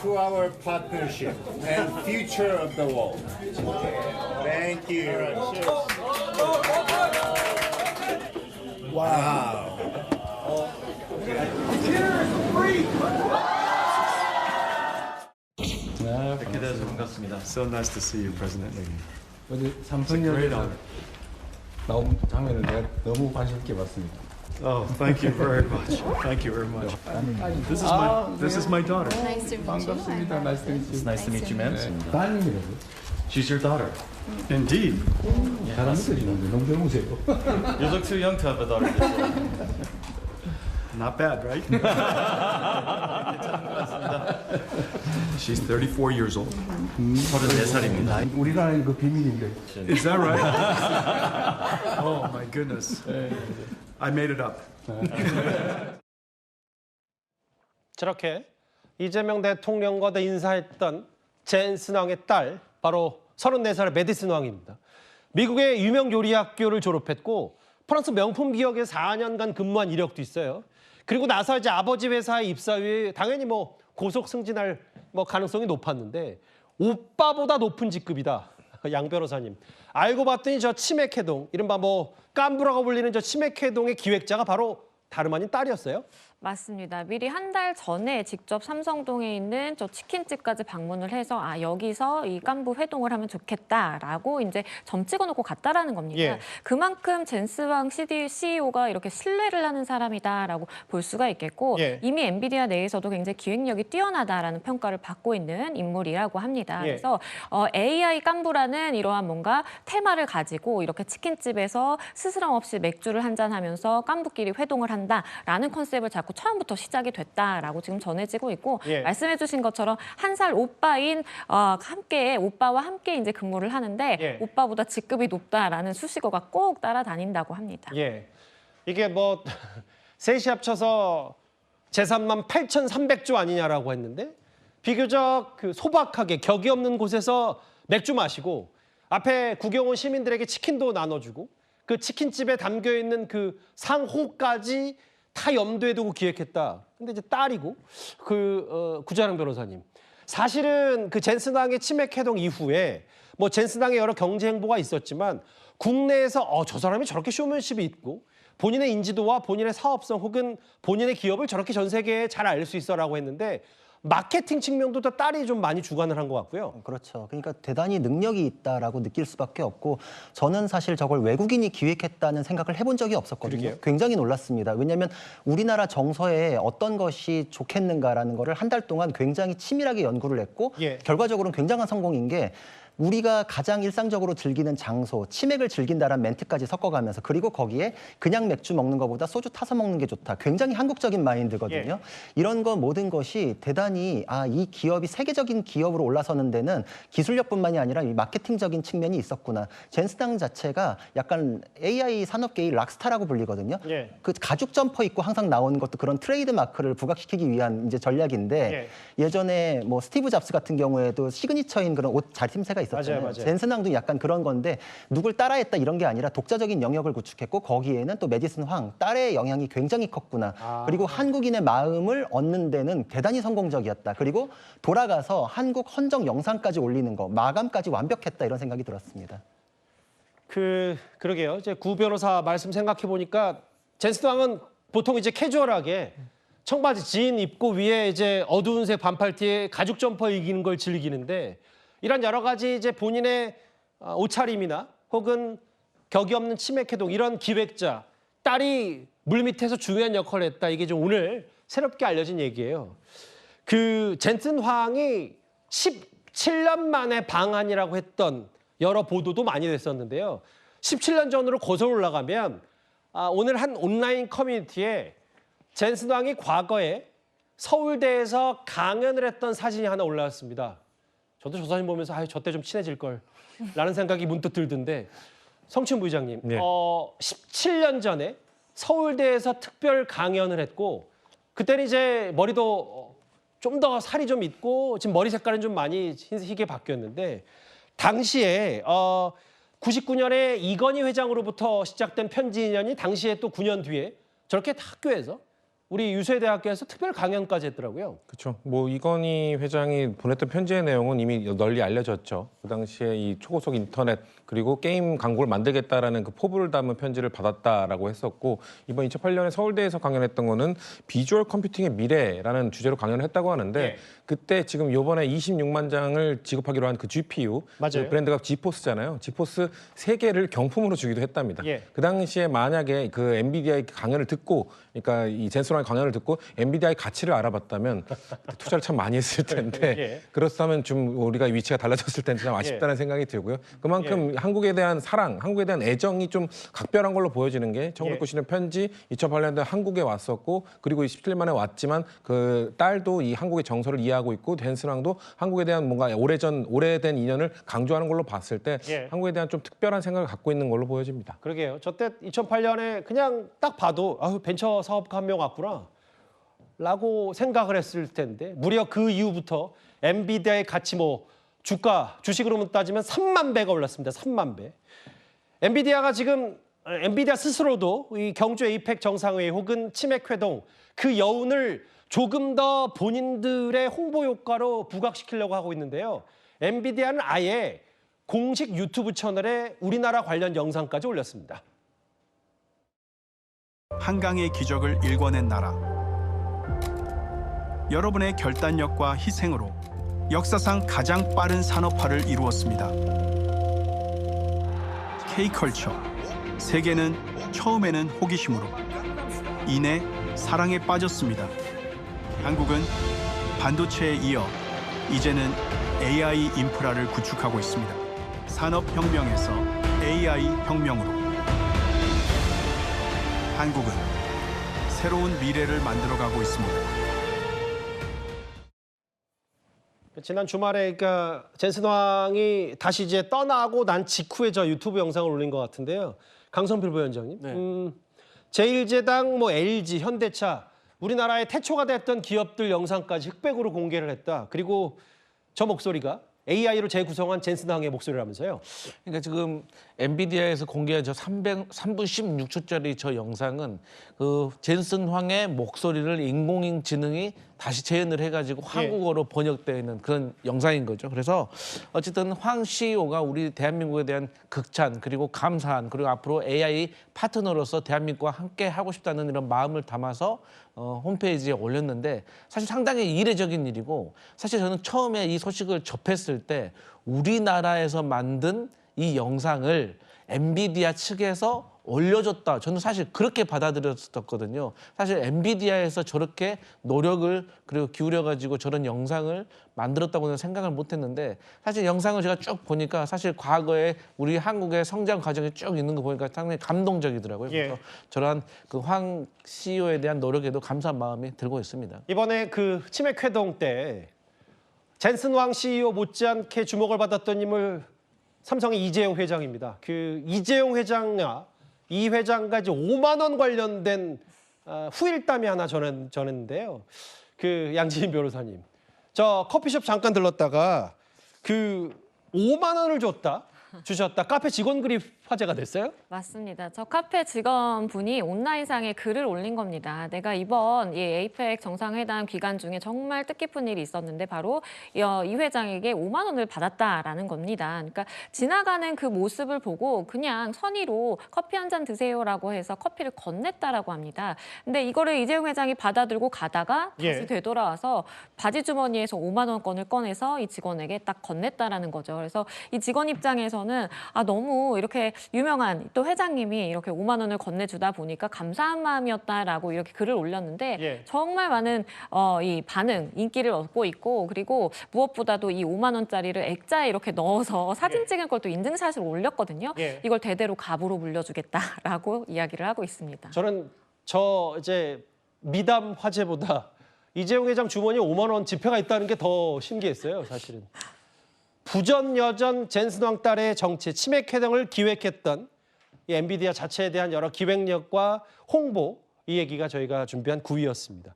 to our partnership and future of the world. Thank you. Wow. 뵙게 돼서 반갑습니다. So nice to see you, President Lee. 어제 삼성역에서 나온 장면을 내가 너무 관심 있게 봤습니다. Oh, thank you very much. Thank you very much. This is my daughter. Nice to meet you. 반갑습니다. Nice to meet you. It's nice to meet you, ma'am. 따님이라고. She's your daughter. Indeed. 사람 들이는데 너무 젊으세요. You look too young to have a daughter this way. Not bad, right? She's 34 years old. 34살입니다. 우리나라의 그 비밀인데. Is that right? Oh my goodness. I made it up. 저렇게 이재명 대통령과 인사했던 젠 스낭의 딸, 바로 34살의 메디슨 왕입니다. 미국의 유명 요리학교를 졸업했고 프랑스 명품 기업에 4년간 근무한 이력도 있어요. 그리고 나서 이제 아버지 회사에 입사 후에 당연히 뭐 고속 승진할 가능성이 높았는데 오빠보다 높은 직급이다. 양 변호사님. 알고 봤더니 저 치맥해동, 이른바 깐부라고 불리는 저 치맥해동의 기획자가 바로 다름 아닌 딸이었어요. 맞습니다. 미리 한 달 전에 직접 삼성동에 있는 저 치킨집까지 방문을 해서 여기서 이 깐부 회동을 하면 좋겠다라고 이제 점 찍어놓고 갔다라는 겁니다. 예. 그만큼 젠스왕 CEO가 이렇게 신뢰를 하는 사람이다라고 볼 수가 있겠고 예. 이미 엔비디아 내에서도 굉장히 기획력이 뛰어나다라는 평가를 받고 있는 인물이라고 합니다. 예. 그래서 AI 깐부라는 이러한 뭔가 테마를 가지고 이렇게 치킨집에서 스스럼 없이 맥주를 한잔하면서 깐부끼리 회동을 한다라는 컨셉을 잡고 처음부터 시작이 됐다라고 지금 전해지고 있고 예. 말씀해주신 것처럼 한 살 오빠인 오빠와 함께 이제 근무를 하는데 예. 오빠보다 직급이 높다라는 수식어가 꼭 따라다닌다고 합니다. 예. 이게 셋이 합쳐서 재산만 8,300조 아니냐라고 했는데 비교적 소박하게 격이 없는 곳에서 맥주 마시고 앞에 구경 온 시민들에게 치킨도 나눠주고 그 치킨집에 담겨 있는 그 상호까지 다 염두에 두고 기획했다. 근데 이제 딸이고 구자랑 변호사님. 사실은 그 젠스당의 치맥해동 이후에 젠스당의 여러 경제 행보가 있었지만 국내에서 저 사람이 저렇게 쇼맨십이 있고 본인의 인지도와 본인의 사업성 혹은 본인의 기업을 저렇게 전 세계에 잘 알 수 있어라고 했는데 마케팅 측면도 더 딸이 좀 많이 주관을 한 것 같고요. 그렇죠. 그러니까 대단히 능력이 있다라고 느낄 수밖에 없고 저는 사실 저걸 외국인이 기획했다는 생각을 해본 적이 없었거든요. 그러게요. 굉장히 놀랐습니다. 왜냐하면 우리나라 정서에 어떤 것이 좋겠는가라는 거를 한 달 동안 굉장히 치밀하게 연구를 했고 예. 결과적으로는 굉장한 성공인 게 우리가 가장 일상적으로 즐기는 장소, 치맥을 즐긴다라는 멘트까지 섞어가면서 그리고 거기에 그냥 맥주 먹는 것보다 소주 타서 먹는 게 좋다. 굉장히 한국적인 마인드거든요. 예. 이런 거 모든 것이 대단히 이 기업이 세계적인 기업으로 올라서는 데는 기술력뿐만이 아니라 이 마케팅적인 측면이 있었구나. 젠스당 자체가 약간 AI 산업계의 락스타라고 불리거든요. 예. 그 가죽 점퍼 입고 항상 나오는 것도 그런 트레이드 마크를 부각시키기 위한 이제 전략인데 예전에 스티브 잡스 같은 경우에도 시그니처인 그런 옷 자팀새가 있었잖아요. 맞아요. 젠스당도 약간 그런 건데 누굴 따라했다 이런 게 아니라 독자적인 영역을 구축했고 거기에는 또 메디슨 황 딸의 영향이 굉장히 컸구나. 그리고 한국인의 마음을 얻는 데는 대단히 성공적이었다. 그리고 돌아가서 한국 헌정 영상까지 올리는 거 마감까지 완벽했다 이런 생각이 들었습니다. 그러게요. 이제 구 변호사 말씀 생각해 보니까 젠스당은 보통 이제 캐주얼하게 청바지 진 입고 위에 이제 어두운 색 반팔티에 가죽 점퍼 이기는 걸 즐기는데 이런 여러 가지 이제 본인의 옷차림이나 혹은 격이 없는 치맥해동 이런 기획자 딸이 물밑에서 중요한 역할을 했다. 이게 좀 오늘 새롭게 알려진 얘기예요. 젠슨 황이 17년 만에 방한이라고 했던 여러 보도도 많이 됐었는데요. 17년 전으로 거슬러 올라가면 오늘 한 온라인 커뮤니티에 젠슨 황이 과거에 서울대에서 강연을 했던 사진이 하나 올라왔습니다. 저도 저 사진 보면서 저 때 좀 친해질 걸 라는 생각이 문득 들던데 성춘 부의장님, 17년 전에 서울대에서 특별 강연을 했고 그때는 이제 머리도 좀 더 살이 좀 있고 지금 머리 색깔은 좀 많이 희게 바뀌었는데 당시에 99년에 이건희 회장으로부터 시작된 편지 인연이 당시에 또 9년 뒤에 저렇게 학교에서 우리 유수대학교에서 특별 강연까지 했더라고요. 그렇죠. 뭐 이건희 회장이 보냈던 편지의 내용은 이미 널리 알려졌죠. 그 당시에 이 초고속 인터넷 그리고 게임 광고를 만들겠다라는 그 포부를 담은 편지를 받았다라고 했었고 이번 2008년에 서울대에서 강연했던 거는 비주얼 컴퓨팅의 미래라는 주제로 강연을 했다고 하는데 예. 그때 지금 요번에 26만 장을 지급하기로 한 그 GPU 맞아요. 그 브랜드가 지포스잖아요. 지포스 3개를 경품으로 주기도 했답니다. 예. 그 당시에 만약에 그 엔비디아의 강연을 듣고 그러니까 이 젠슨왕의 강연을 듣고 엔비디아의 가치를 알아봤다면 투자를 참 많이 했을 텐데 예. 그렇다면 좀 우리가 위치가 달라졌을 텐데 참 아쉽다는 생각이 들고요. 그만큼 한국에 대한 사랑, 한국에 대한 애정이 좀 각별한 걸로 보여지는 게 1990년 편지, 2008년도에 한국에 왔었고 그리고 27년 만에 왔지만 그 딸도 이 한국의 정서를 이해하고 있고 젠슨왕도 한국에 대한 뭔가 오래된 인연을 강조하는 걸로 봤을 때 예. 한국에 대한 좀 특별한 생각을 갖고 있는 걸로 보여집니다. 그러게요. 저 때 2008년에 그냥 딱 봐도 벤처 사업가 한 명 왔구나 라고 생각을 했을 텐데 무려 그 이후부터 엔비디아의 가치 뭐 주식으로 따지면 3만 배가 올랐습니다. 3만 배. 엔비디아가 지금 엔비디아 스스로도 이 경주 에이펙 정상회의 혹은 치맥 회동 그 여운을 조금 더 본인들의 홍보 효과로 부각시키려고 하고 있는데요. 엔비디아는 아예 공식 유튜브 채널에 우리나라 관련 영상까지 올렸습니다. 한강의 기적을 일궈낸 나라. 여러분의 결단력과 희생으로 역사상 가장 빠른 산업화를 이루었습니다. K컬처. 세계는 처음에는 호기심으로, 이내 사랑에 빠졌습니다. 한국은 반도체에 이어 이제는 AI 인프라를 구축하고 있습니다. 산업혁명에서 AI 혁명으로. 한국은 새로운 미래를 만들어가고 있습니다. 지난 주말에 그러니까 젠슨 왕이 다시 이제 떠나고 난 직후에 저 유튜브 영상을 올린 것 같은데요. 강성필 부위원장님, 제1제당, 뭐 LG, 현대차, 우리나라의 태초가 됐던 기업들 영상까지 흑백으로 공개를 했다. 그리고 저 목소리가 AI로 재구성한 젠슨 왕의 목소리라면서요. 그러니까 지금 엔비디아에서 공개한 저 3분 16초짜리 저 영상은 그 젠슨 황의 목소리를 인공지능이 다시 재현을 해가지고 한국어로 번역되어 있는 그런 영상인 거죠. 그래서 어쨌든 황 CEO가 우리 대한민국에 대한 극찬 그리고 감사한 그리고 앞으로 AI 파트너로서 대한민국과 함께 하고 싶다는 이런 마음을 담아서 홈페이지에 올렸는데 사실 상당히 이례적인 일이고 사실 저는 처음에 이 소식을 접했을 때 우리나라에서 만든 이 영상을 엔비디아 측에서 올려줬다. 저는 사실 그렇게 받아들였었거든요. 사실 엔비디아에서 저렇게 노력을 그리고 기울여가지고 저런 영상을 만들었다고는 생각을 못했는데 사실 영상을 제가 쭉 보니까 사실 과거에 우리 한국의 성장 과정이 쭉 있는 거 보니까 상당히 감동적이더라고요. 그래서 저러한 그 황 CEO에 대한 노력에도 감사한 마음이 들고 있습니다. 이번에 그 치맥 회동 때 젠슨 왕 CEO 못지않게 주목을 받았던 인물 삼성의 이재용 회장입니다. 그 이재용 회장과 이 회장까지 5만 원 관련된 후일담이 하나 전했는데요. 그 양지인 변호사님, 저 커피숍 잠깐 들렀다가 그 5만 원을 주셨다. 카페 직원 글이 화제가 됐어요? 맞습니다. 저 카페 직원분이 온라인상에 글을 올린 겁니다. 내가 이번 이 에이펙 정상회담 기간 중에 정말 뜻깊은 일이 있었는데 바로 이 회장에게 5만 원을 받았다라는 겁니다. 그러니까 지나가는 그 모습을 보고 그냥 선의로 커피 한 잔 드세요라고 해서 커피를 건넸다라고 합니다. 근데 이거를 이재용 회장이 받아들고 가다가 다시 되돌아와서 바지 주머니에서 5만 원권을 꺼내서 이 직원에게 딱 건넸다라는 거죠. 그래서 이 직원 입장에서는 너무 이렇게 유명한 또 회장님이 이렇게 5만 원을 건네주다 보니까 감사한 마음이었다라고 이렇게 글을 올렸는데 정말 많은 이 반응, 인기를 얻고 있고 그리고 무엇보다도 이 5만 원짜리를 액자에 이렇게 넣어서 사진 찍은 걸 또 인증샷을 올렸거든요. 이걸 대대로 갑으로 물려주겠다라고 이야기를 하고 있습니다. 저는 이제 미담 화제보다 이재용 회장 주머니에 5만 원 지폐가 있다는 게 더 신기했어요, 사실은. 부전여전 젠슨 왕 딸의 정치 치맥 회동을 기획했던 이 엔비디아 자체에 대한 여러 기획력과 홍보 이 얘기가 저희가 준비한 9위였습니다.